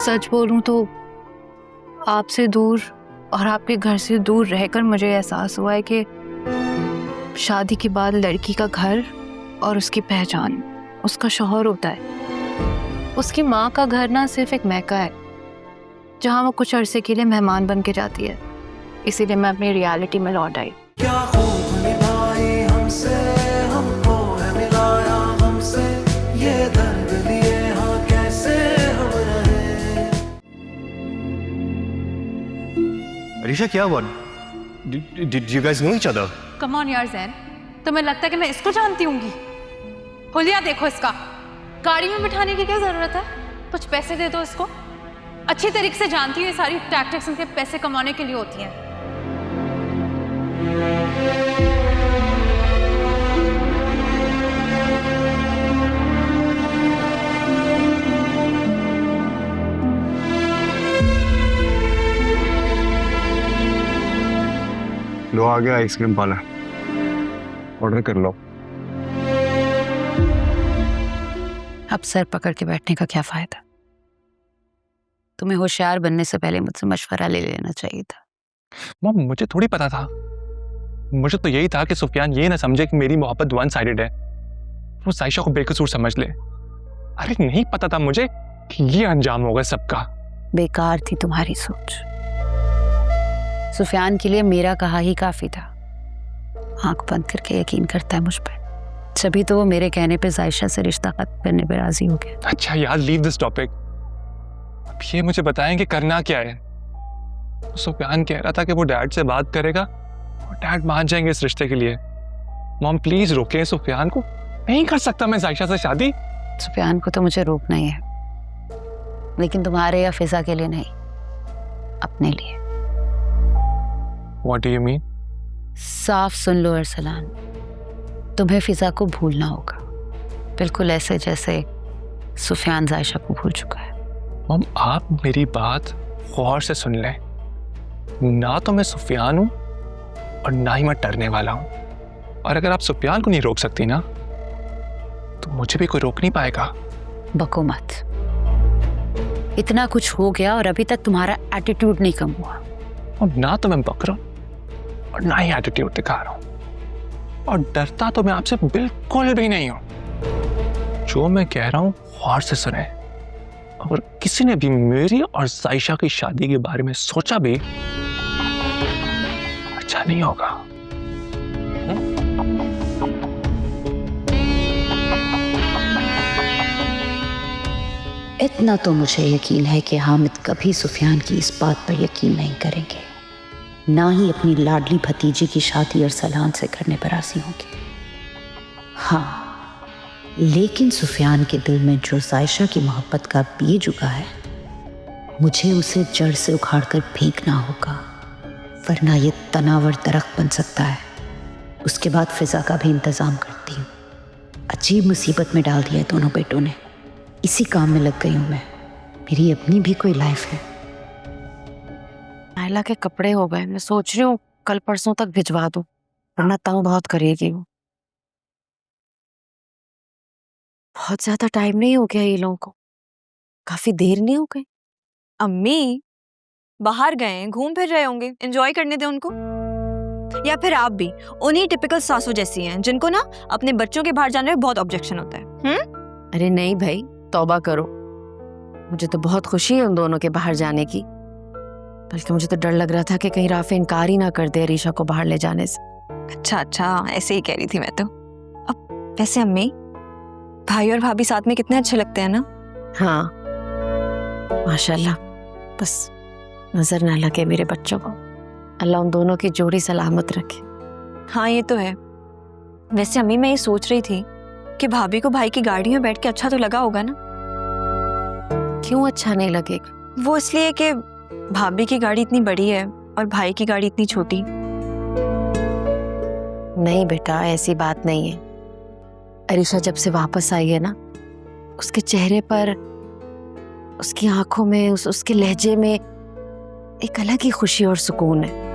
सच बोलूं तो आपसे दूर और आपके घर से दूर रहकर मुझे एहसास हुआ है कि शादी के बाद लड़की का घर और उसकी पहचान उसका शौहर होता है। उसकी माँ का घर ना सिर्फ एक मैका है जहाँ वो कुछ अरसे के लिए मेहमान बन के जाती है। इसीलिए मैं अपनी रियलिटी में लौट आई। अरीशा, क्या हुआ? Did you guys know each other? Come on यार ज़ैन, तुम्हें लगता है कि मैं इसको जानती होंगी? हुलिया देखो इसका, गाड़ी में बिठाने की क्या जरूरत है? कुछ पैसे दे दो इसको। अच्छी तरीके से जानती हूँ ये सारी टैक्टिक्स उनके पैसे कमाने के लिए होती हैं। लो आ गया आइसक्रीम पार्लर, ऑर्डर कर लो। अब सर पकड़ के बैठने का क्या फायदा? तुम्हें होशियार बनने से पहले मुझसे मशवरा ले लेना चाहिए था। मॉम, मुझे थोड़ी पता था। मुझे तो यही था कि सुफियान ये ना समझे कि मेरी मोहब्बत वन साइडेड है, वो साइशा को बेकसूर समझ ले। अरे नहीं पता था मुझे कि ये अंजाम होगा सबका। बेकार थी तुम्हारी सोच। सुफियान के लिए मेरा कहा ही काफी था। आंख बंद करके यकीन करता है मुझ पर, तभी तो वो मेरे कहने पे जायशा से रिश्ता खत्म करने पे राजी हो गया। अच्छा यार, लीव दिस टॉपिक। अब ये मुझे बताएं कि करना क्या है। सुफियान कह रहा था कि वो डैड से बात करेगा और डैड मान जाएंगे इस रिश्ते के लिए। मॉम प्लीज रोकें सुफियान को, नहीं कर सकता मैं जायशा से शादी। सुफियान को तो मुझे रोकना ही है, लेकिन तुम्हारे या फिजा के लिए नहीं, अपने लिए। What do you mean? साफ सुन लो अरसलान, तुम्हें फिजा को भूलना होगा, बिल्कुल ऐसे जैसे सुफियान जायशा को भूल चुका है। मॉम आप मेरी बात गौर से सुन लें। ना तो मैं सुफियान हूं और ना ही मैं डरने वाला हूं। और अगर आप सुफियान को नहीं रोक सकती ना, तो मुझे भी कोई रोक नहीं पाएगा। बको मत, इतना कुछ हो गया और अभी तक तुम्हारा एटीट्यूड नहीं कम हुआ। और ना तो मैं बक रहा हूं और ना ही एटीट्यूड दिखा रहा हूं, और डरता तो मैं आपसे बिल्कुल भी नहीं हूं। जो मैं कह रहा हूं गौर से सुने। अगर किसी ने भी मेरी और जायशा की शादी के बारे में सोचा भी, अच्छा नहीं होगा। इतना तो मुझे यकीन है कि हामिद कभी सुफियान की इस बात पर यकीन नहीं करेंगे, ना ही अपनी लाडली भतीजी की शादी अरसलान से करने पर राजी होंगे। हाँ, लेकिन सुफियान के दिल में जो जायशा की मोहब्बत का बीज उगा है, मुझे उसे जड़ से उखाड़कर फेंकना होगा, वरना ये तनावर दरख्त बन सकता है। उसके बाद फिजा का भी इंतजाम करती हूँ। अजीब मुसीबत में डाल दिया है दोनों बेटों ने। इसी काम में लग गई हूँ मैं। मेरी अपनी भी कोई लाइफ है। नायला के कपड़े हो गए, मैं सोच रही हूँ कल परसों तक भिजवा दूँ, वरना तंग बहुत करेगी वो। बहुत ज्यादा टाइम नहीं हो गया ये लोगों को? काफी देर नहीं हो गई? अम्मी बाहर गए हैं, घूम फिर रहे होंगे, एंजॉय करने दे उनको। या फिर आप भी उन्हीं टिपिकल सासू जैसी हैं जिनको ना अपने बच्चों के बाहर जाने में बहुत ऑब्जेक्शन होता है। अरे नहीं भाई, तौबा करो। मुझे तो बहुत खुशी है उन दोनों के बाहर जाने की, बल्कि मुझे तो डर लग रहा था कि कहीं राफे इनकार ही ना कर दे अरीशा को बाहर ले जाने से। अच्छा, ऐसे ही कह रही थी मैं तो। अब वैसे अम्मी, भाई और भाभी साथ में कितने अच्छे लगते हैं ना। हाँ माशाल्लाह, बस नजर ना लगे मेरे बच्चों को। अल्लाह उन दोनों की जोड़ी सलामत रखे। हाँ ये तो है। वैसे अम्मी मैं ये सोच रही थी कि भाभी को भाई की गाड़ी में बैठ के अच्छा तो लगा होगा ना। क्यों अच्छा नहीं लगेगा? वो इसलिए कि भाभी की गाड़ी इतनी बड़ी है और भाई की गाड़ी इतनी छोटी। नहीं बेटा, ऐसी बात नहीं है। अरीशा जब से वापस आई है ना, उसके चेहरे पर, उसकी आंखों में, उसके लहजे में एक अलग ही खुशी और सुकून है।